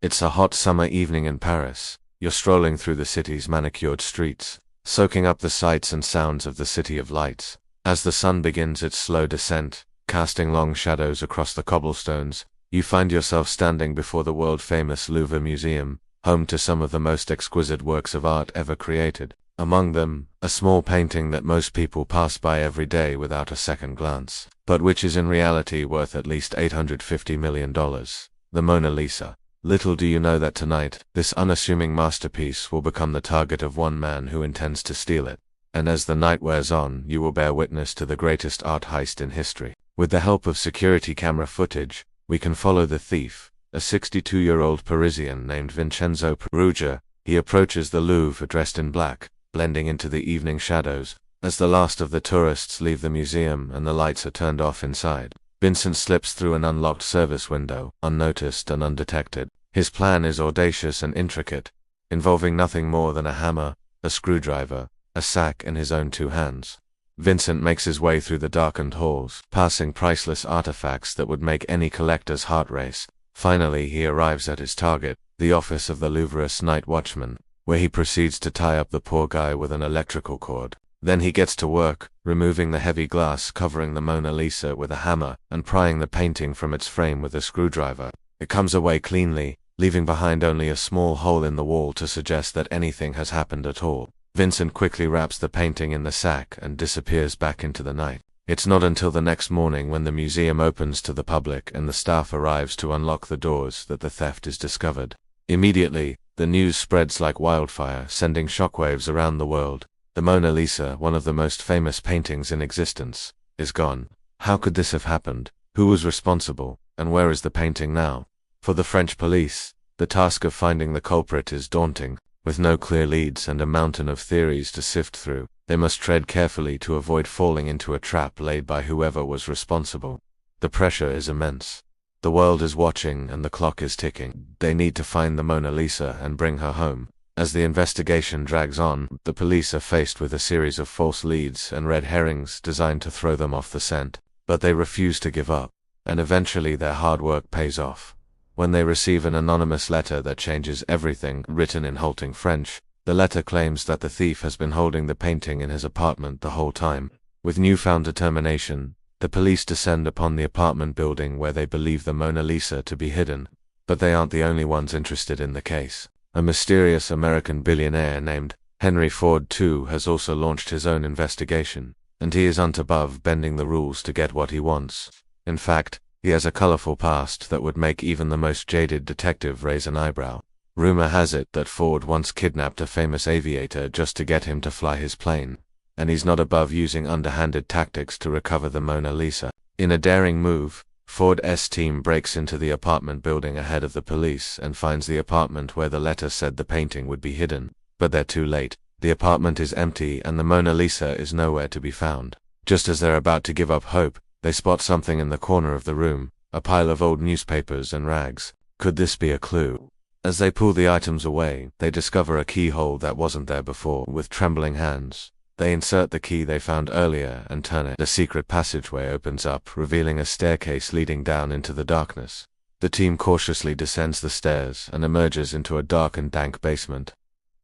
It's a hot summer evening in Paris. You're strolling through the city's manicured streets, soaking up the sights and sounds of the City of Lights. As the sun begins its slow descent, casting long shadows across the cobblestones, you find yourself standing before the world-famous Louvre Museum, home to some of the most exquisite works of art ever created. Among them, a small painting that most people pass by every day without a second glance, but which is in reality worth at least $850 million. The Mona Lisa. Little do you know that tonight, this unassuming masterpiece will become the target of one man who intends to steal it. And as the night wears on, you will bear witness to the greatest art heist in history. With the help of security camera footage, we can follow the thief, a 62-year-old Parisian named Vincenzo Peruggia. He approaches the Louvre dressed in black, blending into the evening shadows. As the last of the tourists leave the museum and the lights are turned off inside, Vincent slips through an unlocked service window, unnoticed and undetected. His plan is audacious and intricate, involving nothing more than a hammer, a screwdriver, a sack and his own two hands. Vincent makes his way through the darkened halls, passing priceless artifacts that would make any collector's heart race. Finally, he arrives at his target, the office of the Louvre's night watchman, where he proceeds to tie up the poor guy with an electrical cord. Then he gets to work, removing the heavy glass covering the Mona Lisa with a hammer and prying the painting from its frame with a screwdriver. It comes away cleanly, leaving behind only a small hole in the wall to suggest that anything has happened at all. Vincent quickly wraps the painting in the sack and disappears back into the night. It's not until the next morning, when the museum opens to the public and the staff arrives to unlock the doors, that the theft is discovered. Immediately, the news spreads like wildfire, sending shockwaves around the world. The Mona Lisa, one of the most famous paintings in existence, is gone. How could this have happened? Who was responsible? And where is the painting now? For the French police, the task of finding the culprit is daunting. With no clear leads and a mountain of theories to sift through, they must tread carefully to avoid falling into a trap laid by whoever was responsible. The pressure is immense. The world is watching and the clock is ticking. They need to find the Mona Lisa and bring her home. As the investigation drags on, the police are faced with a series of false leads and red herrings designed to throw them off the scent. But they refuse to give up, and eventually their hard work pays off. When they receive an anonymous letter that changes everything, written in halting French, the letter claims that the thief has been holding the painting in his apartment the whole time. With newfound determination, the police descend upon the apartment building where they believe the Mona Lisa to be hidden. But they aren't the only ones interested in the case. A mysterious American billionaire named Henry Ford II has also launched his own investigation, and he isn't above bending the rules to get what he wants. In fact, he has a colorful past that would make even the most jaded detective raise an eyebrow. Rumor has it that Ford once kidnapped a famous aviator just to get him to fly his plane, and he's not above using underhanded tactics to recover the Mona Lisa. In a daring move, Ford's team breaks into the apartment building ahead of the police and finds the apartment where the letter said the painting would be hidden. But they're too late. The apartment is empty and the Mona Lisa is nowhere to be found. Just as they're about to give up hope, they spot something in the corner of the room, a pile of old newspapers and rags. Could this be a clue? As they pull the items away, they discover a keyhole that wasn't there before. With trembling hands, they insert the key they found earlier and turn it. The secret passageway opens up, revealing a staircase leading down into the darkness. The team cautiously descends the stairs and emerges into a dark and dank basement.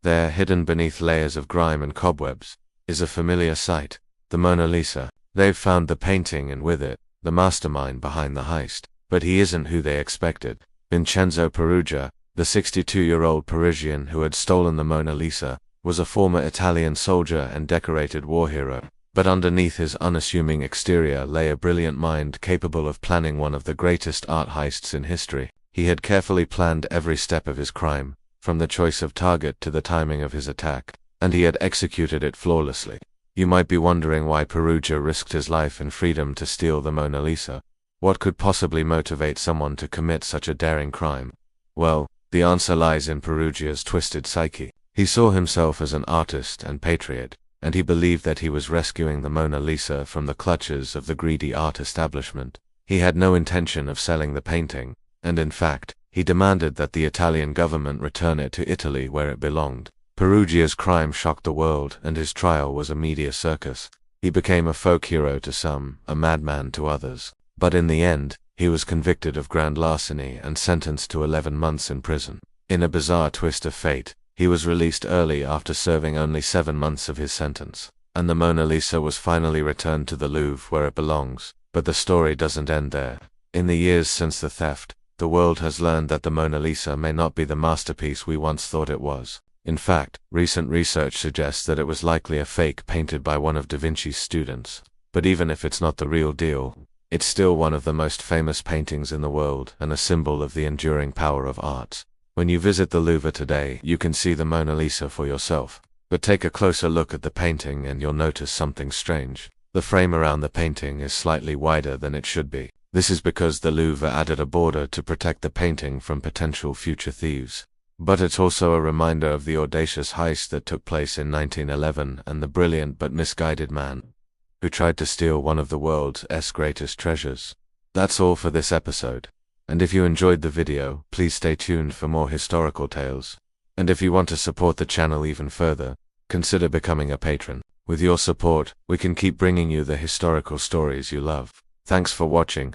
There, hidden beneath layers of grime and cobwebs, is a familiar sight, the Mona Lisa. They've found the painting and with it, the mastermind behind the heist. But he isn't who they expected. Vincenzo Peruggia, the 62-year-old Parisian who had stolen the Mona Lisa, was a former Italian soldier and decorated war hero. But underneath his unassuming exterior lay a brilliant mind capable of planning one of the greatest art heists in history. He had carefully planned every step of his crime, from the choice of target to the timing of his attack, and he had executed it flawlessly. You might be wondering why Peruggia risked his life and freedom to steal the Mona Lisa. What could possibly motivate someone to commit such a daring crime? Well, the answer lies in Peruggia's twisted psyche. He saw himself as an artist and patriot, and he believed that he was rescuing the Mona Lisa from the clutches of the greedy art establishment. He had no intention of selling the painting, and in fact, he demanded that the Italian government return it to Italy where it belonged. Peruggia's crime shocked the world, and his trial was a media circus. He became a folk hero to some, a madman to others. But in the end, he was convicted of grand larceny and sentenced to 11 months in prison. In a bizarre twist of fate, he was released early after serving only 7 months of his sentence, and the Mona Lisa was finally returned to the Louvre where it belongs. But the story doesn't end there. In the years since the theft, the world has learned that the Mona Lisa may not be the masterpiece we once thought it was. In fact, recent research suggests that it was likely a fake painted by one of Da Vinci's students. But even if it's not the real deal, it's still one of the most famous paintings in the world and a symbol of the enduring power of art. When you visit the Louvre today, you can see the Mona Lisa for yourself. But take a closer look at the painting and you'll notice something strange. The frame around the painting is slightly wider than it should be. This is because the Louvre added a border to protect the painting from potential future thieves. But it's also a reminder of the audacious heist that took place in 1911 and the brilliant but misguided man who tried to steal one of the world's greatest treasures. That's all for this episode. And if you enjoyed the video, please stay tuned for more historical tales. And if you want to support the channel even further, consider becoming a patron. With your support, we can keep bringing you the historical stories you love. Thanks for watching.